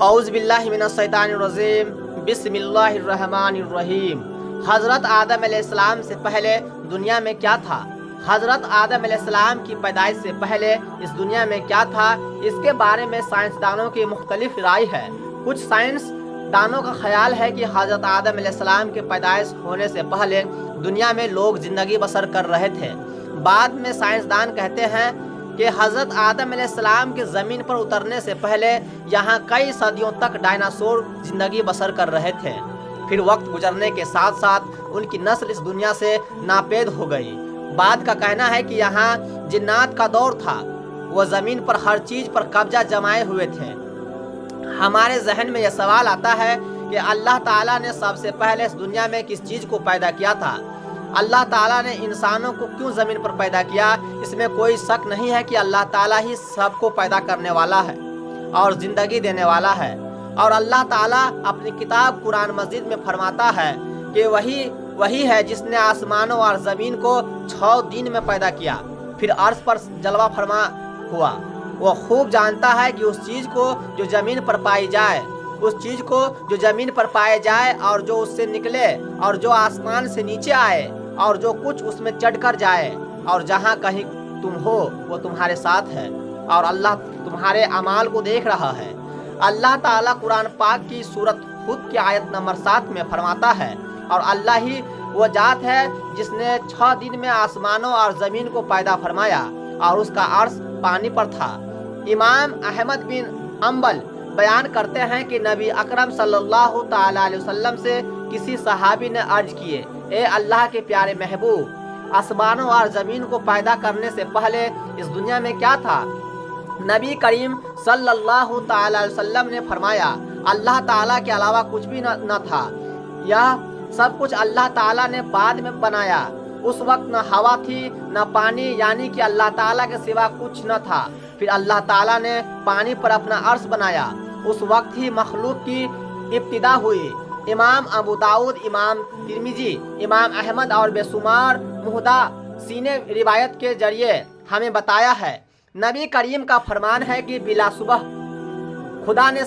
اعوذ باللہ من الشیطان الرجیم بسم اللہ الرحمن الرحیم۔ حضرت آدم علیہ السلام سے پہلے دنیا میں کیا تھا؟ حضرت آدم علیہ السلام کی پیدائش سے پہلے اس دنیا میں کیا تھا؟ اس کے بارے میں سائنسدانوں کی مختلف رائے ہے۔ کچھ سائنس دانوں کا خیال ہے کہ حضرت آدم علیہ السلام کے پیدائش ہونے سے پہلے دنیا میں لوگ زندگی بسر کر رہے تھے۔ بعد میں سائنسدان کہتے ہیں کہ حضرت آدم علیہ السلام کے زمین پر اترنے سے پہلے یہاں کئی صدیوں تک ڈائناسور زندگی بسر کر رہے تھے۔ پھر وقت گزرنے کے ساتھ ساتھ ان کی نسل اس دنیا سے ناپید ہو گئی۔ بعد کا کہنا ہے کہ یہاں جنات کا دور تھا، وہ زمین پر ہر چیز پر قبضہ جمائے ہوئے تھے۔ ہمارے ذہن میں یہ سوال آتا ہے کہ اللہ تعالیٰ نے سب سے پہلے اس دنیا میں کس چیز کو پیدا کیا تھا؟ اللہ تعالیٰ نے انسانوں کو کیوں زمین پر پیدا کیا؟ اس میں کوئی شک نہیں ہے کہ اللہ تعالیٰ ہی سب کو پیدا کرنے والا ہے اور زندگی دینے والا ہے۔ اور اللہ تعالیٰ اپنی کتاب قرآن مجید میں فرماتا ہے کہ وہی ہے جس نے آسمانوں اور زمین کو 6 دن میں پیدا کیا، پھر عرش پر جلوہ فرما ہوا۔ وہ خوب جانتا ہے کہ اس چیز کو جو زمین پر پائی جائے، اس چیز کو جو زمین پر پائے جائے اور جو اس سے نکلے اور جو آسمان سے نیچے آئے اور جو کچھ اس میں چڑھ کر جائے، اور جہاں کہیں تم ہو وہ تمہارے ساتھ ہے، اور اللہ تمہارے اعمال کو دیکھ رہا ہے۔ اللہ تعالیٰ قرآن پاک کی سورۃ ہود کی آیت نمبر 7 میں فرماتا ہے، اور اللہ ہی وہ ذات ہے جس نے 6 دن میں آسمانوں اور زمین کو پیدا فرمایا اور اس کا عرش پانی پر تھا۔ امام احمد بن حنبل بیان کرتے ہیں کہ نبی اکرم صلی اللہ تعالیٰ علیہ وسلم سے کسی صحابی نے عرض کیے، اے اللہ کے پیارے محبوب، آسمانوں اور زمین کو پیدا کرنے سے پہلے اس دنیا میں کیا تھا؟ نبی کریم صلی اللہ تعالیٰ علیہ وسلم نے فرمایا، اللہ تعالیٰ کے علاوہ کچھ بھی نہ تھا، یہ سب کچھ اللہ تعالیٰ نے بعد میں بنایا۔ اس وقت نہ ہوا تھی نہ پانی، یعنی کہ اللہ تعالیٰ کے سوا کچھ نہ تھا۔ پھر اللہ تعالیٰ نے پانی پر اپنا عرش بنایا، اس وقت ہی مخلوق کی ابتدا ہوئی۔ امام ابو داؤد، امام ترمذی، امام احمد اور بے شمار محدثین نے روایت کے ذریعے ہمیں بتایا ہے۔ نبی کریم کا فرمان ہے کہ بلا شبہ خدا نے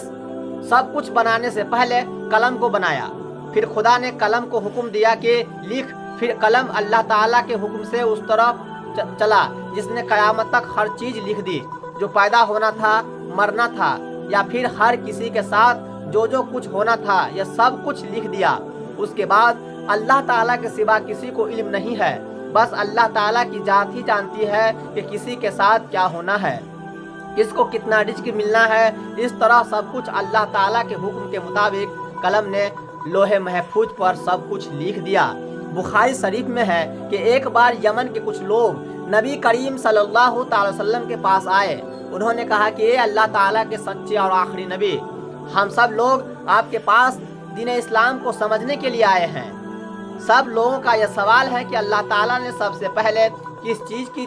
سب کچھ بنانے سے پہلے قلم کو بنایا، پھر خدا نے قلم کو حکم دیا کہ لکھ، پھر قلم اللہ تعالیٰ کے حکم سے اس طرف چلا جس نے قیامت تک ہر چیز لکھ دی، جو پیدا ہونا تھا، مرنا تھا، یا پھر ہر کسی کے ساتھ جو کچھ ہونا تھا، یہ سب کچھ لکھ دیا۔ اس کے بعد اللہ تعالیٰ کے سوا کسی کو علم نہیں ہے، بس اللہ تعالیٰ کی ذات ہی جانتی ہے کہ کسی کے ساتھ کیا ہونا ہے، کس کو کتنا رزق ملنا ہے۔ اس طرح سب کچھ اللہ تعالیٰ کے حکم کے مطابق قلم نے لوح محفوظ پر سب کچھ لکھ دیا۔ بخاری شریف میں ہے کہ ایک بار یمن کے کچھ لوگ نبی کریم صلی اللہ تعالی وسلم کے پاس آئے۔ انہوں نے کہا کہ اے اللہ تعالیٰ کے سچے اور آخری نبی، ہم سب لوگ آپ کے پاس دین اسلام کو سمجھنے کے لیے آئے ہیں۔ سب لوگوں کا یہ سوال ہے کہ اللہ تعالیٰ نے سب سے پہلے کس چیز کی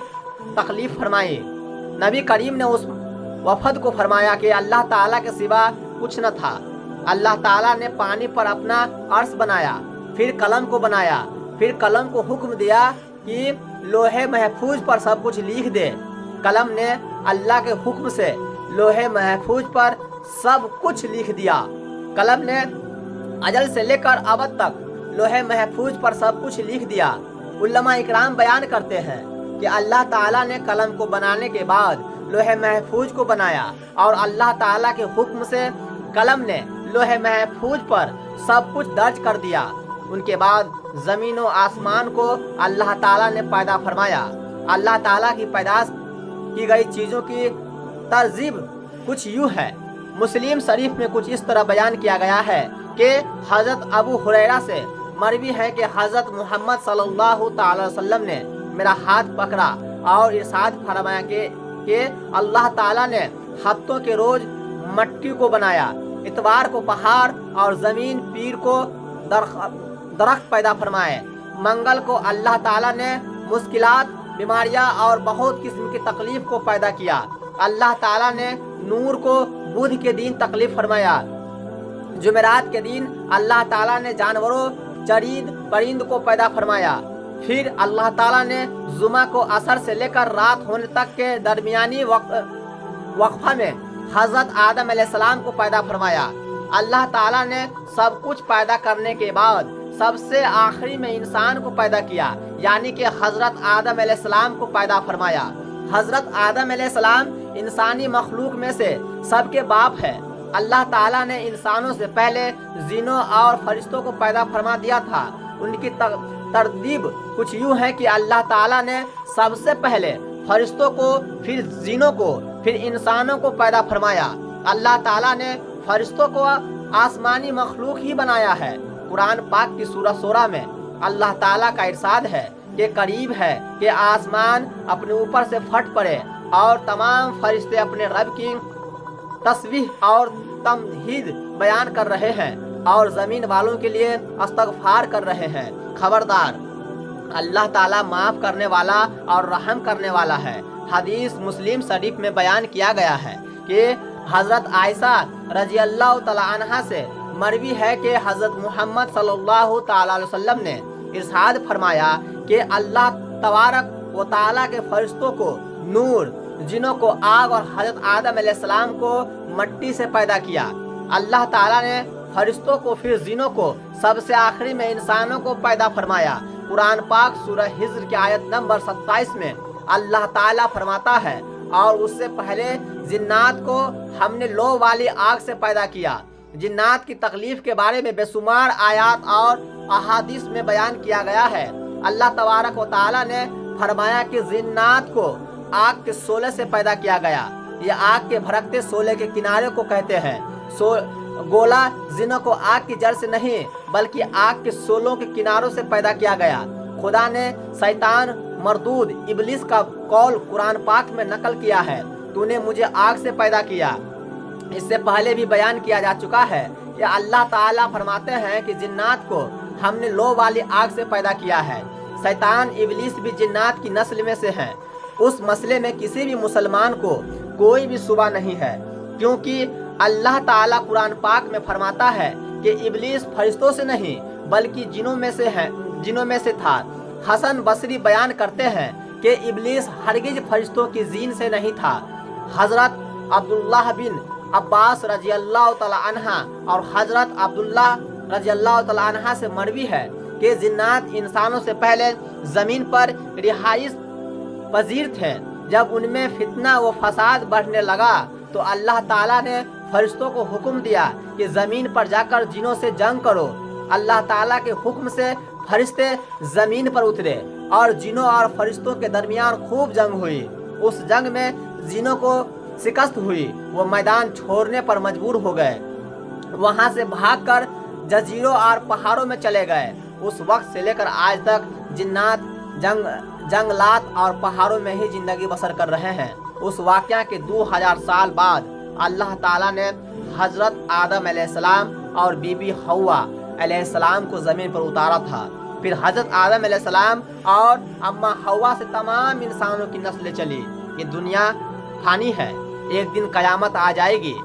تخلیق فرمائی؟ نبی کریم نے اس وفد کو فرمایا کہ اللہ تعالیٰ کے سوا کچھ نہ تھا۔ اللہ تعالیٰ نے پانی پر اپنا عرش بنایا، پھر قلم کو بنایا، پھر قلم کو حکم دیا کہ لوح محفوظ پر سب کچھ لکھ دے۔ قلم نے اللہ کے حکم سے لوح محفوظ پر سب کچھ لکھ دیا۔ قلم نے اجل سے لے کر ابد تک لوح محفوظ پر سب کچھ لکھ دیا۔ علماء اکرام بیان کرتے ہیں کہ اللہ تعالیٰ نے قلم کو بنانے کے بعد لوح محفوظ کو بنایا، اور اللہ تعالیٰ کے حکم سے قلم نے لوح محفوظ پر سب کچھ درج کر دیا۔ ان کے بعد زمین و آسمان کو اللہ تعالیٰ نے پیدا فرمایا۔ اللہ تعالیٰ کی پیدائش کی گئی چیزوں کی ترتیب کچھ یوں ہے۔ مسلم شریف میں کچھ اس طرح بیان کیا گیا ہے کہ حضرت ابو ہریرہ سے مروی ہے کہ حضرت محمد صلی اللہ تعالی وسلم نے میرا ہاتھ پکڑا اور ارشاد فرمایا کہ اللہ تعالیٰ نے ہفتوں کے روز مٹی کو بنایا، اتوار کو پہاڑ اور زمین، پیر کو درخت پیدا فرمائے، منگل کو اللہ تعالیٰ نے مشکلات، بیماریاں اور بہت قسم کی تکلیف کو پیدا کیا۔ اللہ تعالیٰ نے نور کو بدھ کے دن تکلیف فرمایا۔ جمعرات کے دن اللہ تعالیٰ نے جانوروں، چرند پرند کو پیدا فرمایا۔ پھر اللہ تعالیٰ نے جمعہ کو عصر سے لے کر رات ہونے تک کے درمیانی وقفہ میں حضرت آدم علیہ السلام کو پیدا فرمایا۔ اللہ تعالیٰ نے سب کچھ پیدا کرنے کے بعد سب سے آخری میں انسان کو پیدا کیا، یعنی کہ حضرت آدم علیہ السلام کو پیدا فرمایا۔ حضرت آدم علیہ السلام انسانی مخلوق میں سے سب کے باپ ہے۔ اللہ تعالیٰ نے انسانوں سے پہلے جنوں اور فرشتوں کو پیدا فرما دیا تھا۔ ان کی ترتیب کچھ یوں ہے کہ اللہ تعالیٰ نے سب سے پہلے فرشتوں کو، پھر جنوں کو، پھر انسانوں کو پیدا فرمایا۔ اللہ تعالیٰ نے فرشتوں کو آسمانی مخلوق ہی بنایا ہے۔ قرآن پاک کی سورہ شورى میں اللہ تعالیٰ کا ارشاد ہے کہ قریب ہے کہ آسمان اپنے اوپر سے پھٹ پڑے اور تمام فرشتے اپنے رب کی تسبیح اور تمجید بیان کر رہے ہیں اور زمین والوں کے لیے استغفار کر رہے ہیں۔ خبردار، اللہ تعالیٰ معاف کرنے والا اور رحم کرنے والا ہے۔ حدیث مسلم شریف میں بیان کیا گیا ہے کہ حضرت عائشہ رضی اللہ تعالیٰ عنہا سے مروی ہے کہ حضرت محمد صلی اللہ تعالیٰ علیہ وسلم نے ارشاد فرمایا کہ اللہ تبارک و تعالیٰ کے فرشتوں کو نور، جنوں کو آگ اور حضرت آدم علیہ السلام کو مٹی سے پیدا کیا۔ اللہ تعالیٰ نے فرشتوں کو، پھر جنوں کو، سب سے آخری میں انسانوں کو پیدا فرمایا۔ قرآن پاک سورہ ہجر کی آیت نمبر 27 میں اللہ تعالیٰ فرماتا ہے، اور اس سے پہلے جنات کو ہم نے لو والی آگ سے پیدا کیا۔ جنات کی تکلیف کے بارے میں بے شمار آیات اور احادیث میں بیان کیا گیا ہے۔ اللہ تبارک و تعالیٰ نے فرمایا کہ جنات کو آگ کے شعلے سے پیدا کیا گیا۔ یہ آگ کے بھڑکتے شعلے کے کنارے کو کہتے ہیں۔ گولا جنوں کو آگ کی جڑ سے نہیں بلکہ آگ کے شعلوں کے کناروں سے پیدا کیا گیا۔ خدا نے شیطان مردود ابلیس کا قول قرآن پاک میں نقل کیا ہے، تو نے مجھے آگ سے پیدا کیا۔ اس سے پہلے بھی بیان کیا جا چکا ہے کہ اللہ تعالیٰ فرماتے ہیں کہ جنات کو ہم نے لو والی آگ سے پیدا کیا ہے۔ شیطان ابلیس بھی جنات کی نسل میں سے ہیں۔ اس مسئلے میں کسی بھی مسلمان کو کوئی بھی شبہ نہیں ہے، کیونکہ اللہ تعالیٰ قرآن پاک میں فرماتا ہے کہ ابلیس فرشتوں سے نہیں بلکہ جنوں میں سے تھا۔ حسن بصری بیان کرتے ہیں کہ ابلیس ہرگز فرشتوں کی جین سے نہیں تھا۔ حضرت عبداللہ بن عباس رضی اللہ تعالیٰ عنہ اور حضرت عبداللہ رضی اللہ تعالیٰ عنہ سے مروی ہے کہ جنات انسانوں سے پہلے زمین پر رہائش پذیر تھے۔ جب ان میں فتنہ و فساد بڑھنے لگا تو اللہ تعالیٰ نے فرشتوں کو حکم دیا کہ زمین پر جا کر جنوں سے جنگ کرو۔ اللہ تعالیٰ کے حکم سے فرشتے زمین پر اترے اور جنوں اور فرشتوں کے درمیان خوب جنگ ہوئی۔ اس جنگ میں جنوں کو شکست ہوئی، وہ میدان چھوڑنے پر مجبور ہو گئے، وہاں سے بھاگ کر جزیروں اور پہاڑوں میں چلے گئے۔ اس وقت سے لے کر آج تک جنات جنگلات اور پہاڑوں میں ہی زندگی بسر کر رہے ہیں۔ اس واقعہ کے 2000 سال بعد اللہ تعالیٰ نے حضرت آدم علیہ السلام اور بی بی حوا علیہ السلام کو زمین پر اتارا تھا۔ پھر حضرت آدم علیہ السلام اور اماں حوا سے تمام انسانوں کی نسلیں چلی۔ یہ دنیا فانی ہے، ایک دن قیامت آ جائے گی،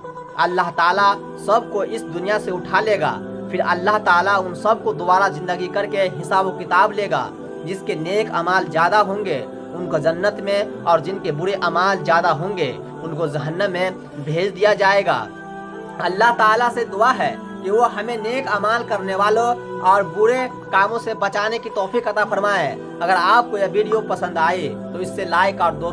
اللہ تعالیٰ سب کو اس دنیا سے اٹھا لے گا، پھر اللہ تعالیٰ ان سب کو دوبارہ زندگی کر کے حساب و کتاب لے گا۔ جس کے نیک اعمال زیادہ ہوں گے ان کو جنت میں، اور جن کے برے اعمال زیادہ ہوں گے ان کو جہنم میں بھیج دیا جائے گا۔ اللہ تعالیٰ سے دعا ہے کہ وہ ہمیں نیک اعمال کرنے والوں اور برے کاموں سے بچانے کی توفیق عطا فرمائے۔ اگر آپ کو یہ ویڈیو پسند آئے تو اس سے لائک اور دوستوں